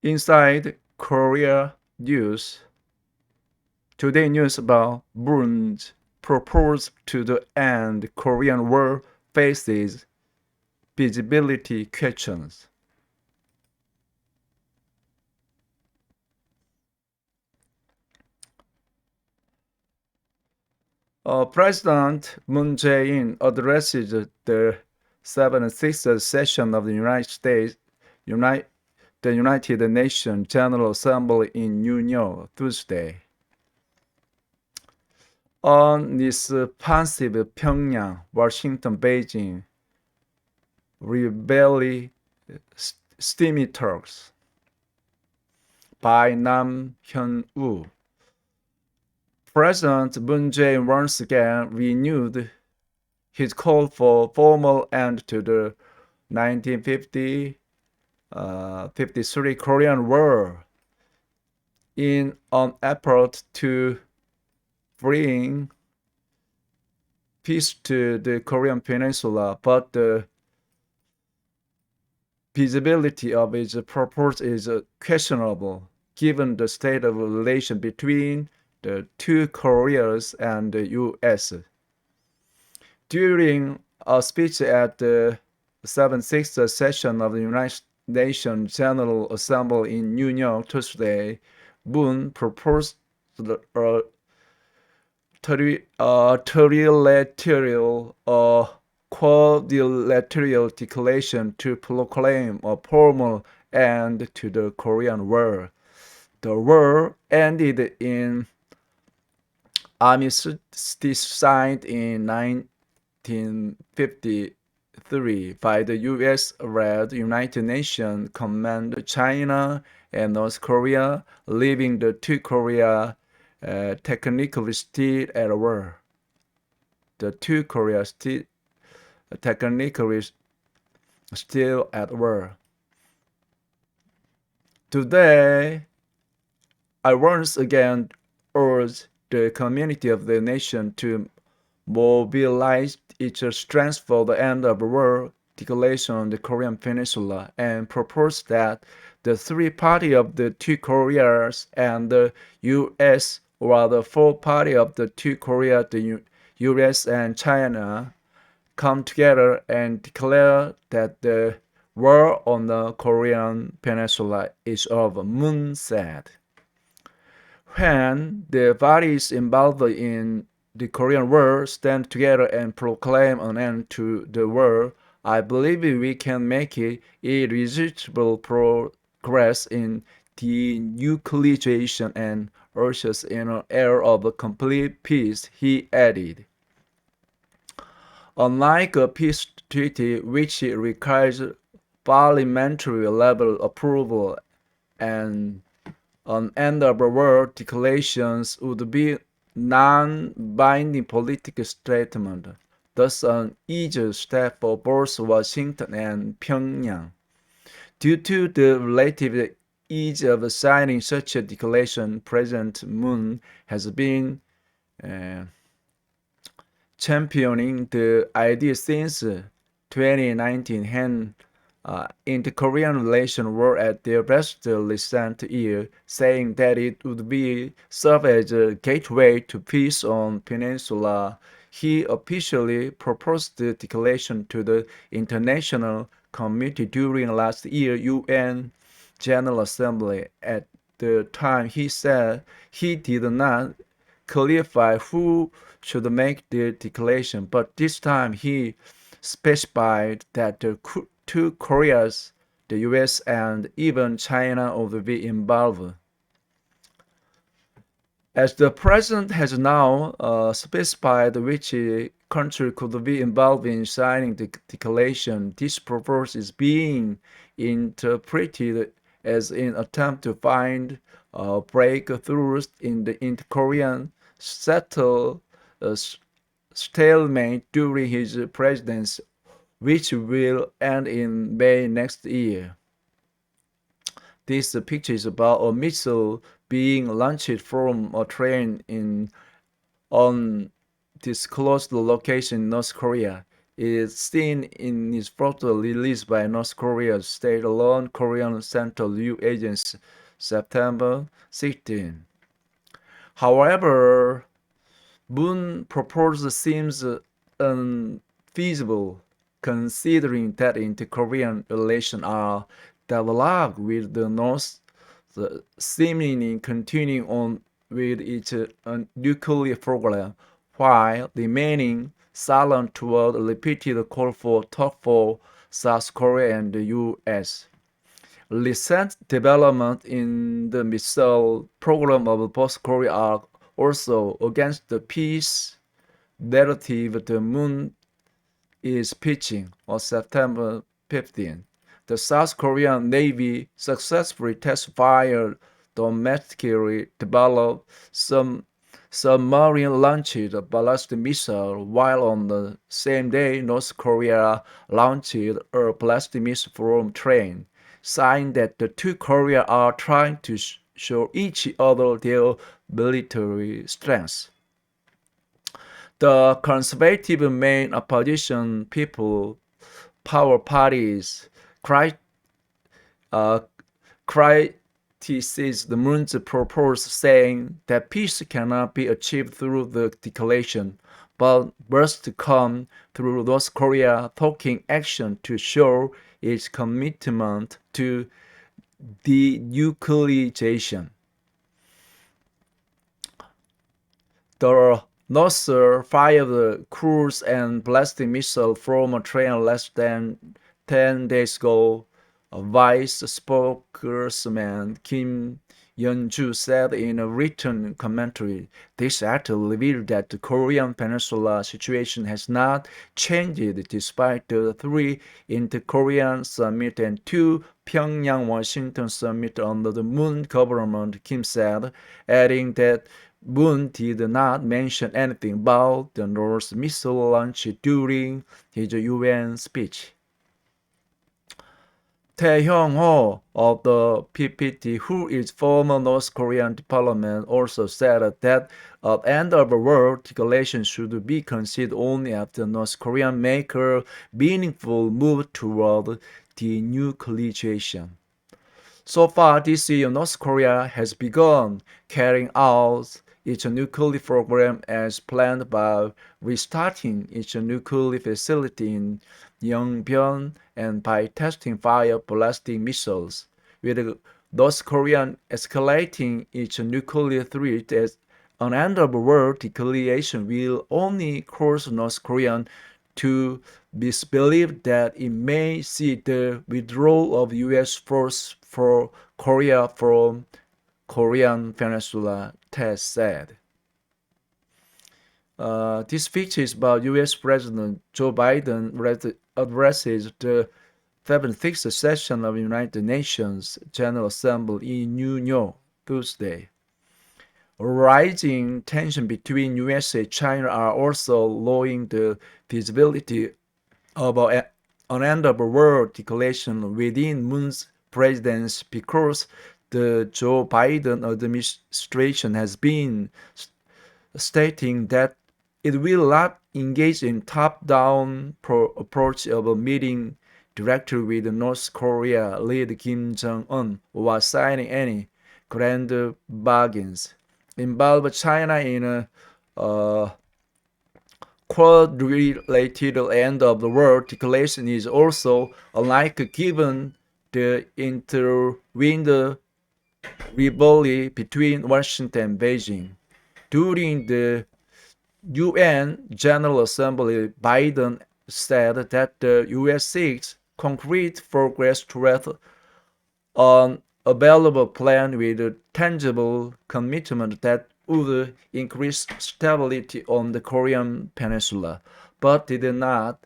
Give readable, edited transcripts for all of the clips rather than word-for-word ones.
Inside Korea News, today news about Moon's proposal to the end Korean War faces feasibility questions. President Moon Jae-in addresses the 76th session of the United States, the United Nations General Assembly in New York Tuesday. Unresponsive Pyongyang, Washington, Beijing, rebellion steamy talks by Nam Hyun-woo. President Moon Jae-in once again renewed his call for formal end to the 1950 53 Korean War in an effort to bring peace to the Korean Peninsula, but the feasibility of its purpose is questionable given the state of relation between the two Koreas and the U.S. During a speech at the 76th session of the United Nations General Assembly in New York Tuesday, Moon proposed a trilateral or quadrilateral declaration to proclaim a formal end to the Korean War. The war ended in armistice signed in 1953 by the U.S.-led United Nations Command China and North Korea, leaving the two Korea technically still at war. The two Koreas technically still at war. Today, I once again urge the community of the nation to mobilize its strength for the end of the war declaration on the Korean Peninsula and propose that the three parties of the two Koreas and the U.S. or the four parties of the two Koreas, the U.S. and China, come together and declare that the war on the Korean Peninsula is over, Moon said. When the parties involved in the Korean War stand together and proclaim an end to the war, I believe we can make irresistible progress in denuclearization and ushers in an era of complete peace, he added. Unlike a peace treaty which requires parliamentary level approval and an end of the war declarations would be non-binding political statement, thus an easier step for both Washington and Pyongyang. Due to the relative ease of signing such a declaration, President Moon has been championing the idea since 2019 when inter-Korean relations were at their best recent year, saying that it would be serve as a gateway to peace on peninsula. He officially proposed the declaration to the international community during last year's UN General Assembly. At the time, he said he did not clarify who should make the declaration, but this time he specified that the two Koreas, the US and even China would be involved. As the president has now specified which country could be involved in signing the declaration, this proposal is being interpreted as an attempt to find breakthroughs in the inter-Korean stalemate during his presidency, which will end in May next year. This picture is about a missile being launched from a train in undisclosed location in North Korea. is seen in its photo released by North Korea's state-alone Korean Central News Agency September 16. However, Moon proposal seems unfeasible considering that inter-Korean relations are deadlocked with the North seemingly continuing on with its nuclear program while remaining silent toward a repeated call for talk for South Korea and the US. Recent developments in the missile program of both Korea are also against the peace narrative the Moon is pitching on September 15. The South Korean Navy successfully test-fired domestically developed some submarine-launched ballistic missile, while on the same day North Korea launched a ballistic missile from train, sign that the two Koreas are trying to show each other their military strengths. The conservative main opposition people power parties uh, criticized the Moon's proposal, saying that peace cannot be achieved through the declaration, but must come through North Korea taking action to show its commitment to denuclearization. The North fired cruise and ballistic missile from a train less than 10 days ago, a vice spokesman Kim Yeon-ju said in a written commentary. This act revealed that the Korean Peninsula situation has not changed despite the three inter-Korean summit and two Pyongyang-Washington summit under the Moon government, Kim said, adding that Moon did not mention anything about the North missile launch during his UN speech. Tae Hyung-ho of the PPT, who is former North Korean diplomat, also said that an end of the world declaration should be considered only after North Korea make a meaningful move toward denuclearization. So far this year, North Korea has begun carrying out its nuclear program as planned by restarting its nuclear facility in Yongbyon and by testing fire ballistic missiles, with North Korea escalating its nuclear threat as an end of the world declaration will only cause North Korea to disbelieve that it may see the withdrawal of U.S. force for Korea from Korean Peninsula, Ted said. This picture is about U.S. President Joe Biden addresses the 76th session of United Nations General Assembly in New York Tuesday. Rising tension between US and China are also lowering the feasibility of an end of the world declaration within Moon's presidency because the Joe Biden administration has been stating that it will not engage in top-down approach of a meeting directly with North Korea leader Kim Jong-un or signing any grand bargains. Involve China in a quadrilateral end of the world declaration is also unlikely given the intervened rivalry between Washington and Beijing. During the UN General Assembly, Biden said that the US seeks concrete progress toward an available plan with a tangible commitment that would increase stability on the Korean Peninsula, but did not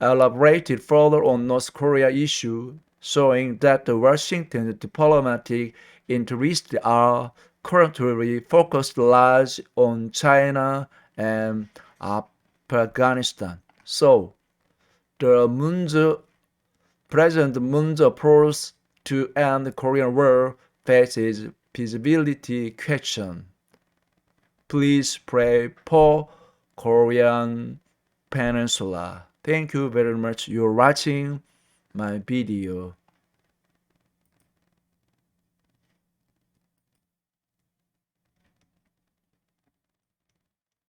elaborate further on North Korea issue, showing that the Washington diplomatic interests are currently focused largely on China and Afghanistan. So, the President Moon's approach to end the Korean War faces feasibility question. Please pray for Korean Peninsula. Thank you very much. You're watching my video.